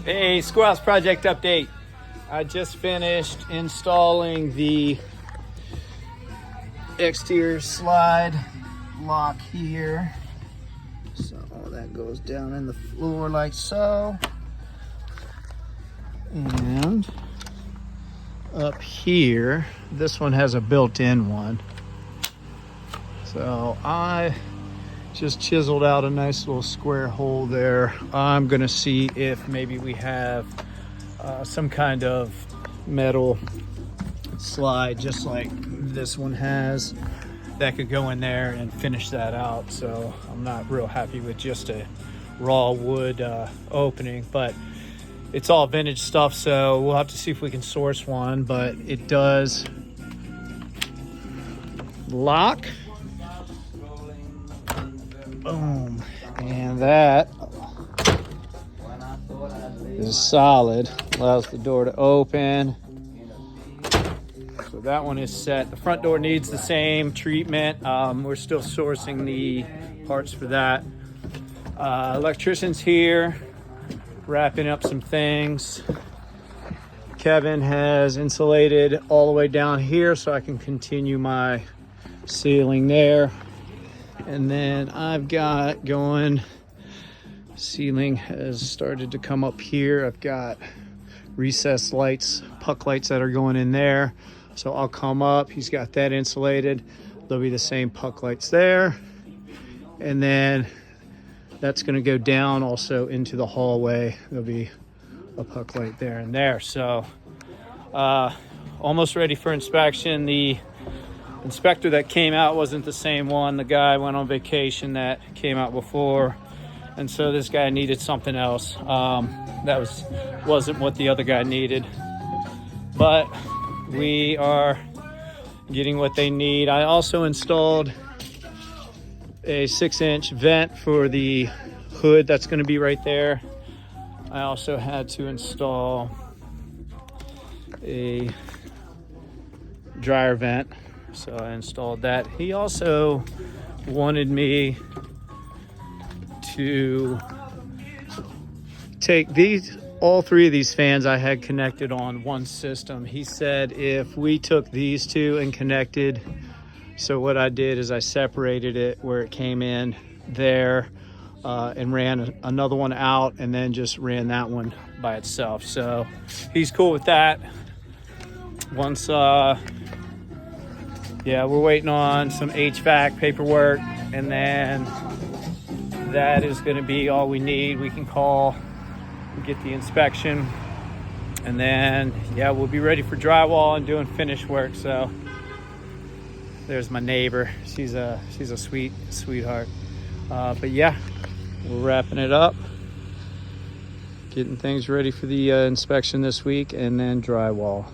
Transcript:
Hey, Schoolhouse Project update. I just finished installing the exterior slide lock here. So that goes down in the floor like so. And up here, this one has a built-in one. So I just chiseled out a nice little square hole there. I'm gonna see if maybe we have some kind of metal slide just like this one has that could go in there and finish that out. So I'm not real happy with just a raw wood opening, but it's all vintage stuff, so we'll have to see if we can source one. But it does lock. Boom. And that is solid. Allows the door to open. So that one is set. The front door needs the same treatment. We're still sourcing the parts for that. Electrician's here, wrapping up some things. Kevin has insulated all the way down here so I can continue my ceiling there. And then I've got going, ceiling has started to come up here. I've got recessed lights, puck lights that are going in there. So I'll come up, he's got that insulated. There'll be the same puck lights there. And then that's gonna go down also into the hallway. There'll be a puck light there and there. So almost ready for inspection. The inspector that came out wasn't the same one. The guy went on vacation that came out before, and so this guy needed something else. Wasn't what the other guy needed, but we are getting what they need. I also installed a 6-inch vent for the hood that's going to be right there. I also had to install a dryer vent, so I installed that. He also wanted me to take all three of these fans I had connected on one system. He said if we took these two and connected, so what I did is I separated it where it came in there and ran another one out and then just ran that one by itself. So he's cool with that. Once yeah, we're waiting on some HVAC paperwork, and then that is going to be all we need. We can call, get the inspection, and then yeah, we'll be ready for drywall and doing finish work. So there's my neighbor. She's a sweetheart. But yeah, we're wrapping it up, getting things ready for the inspection this week, and then drywall.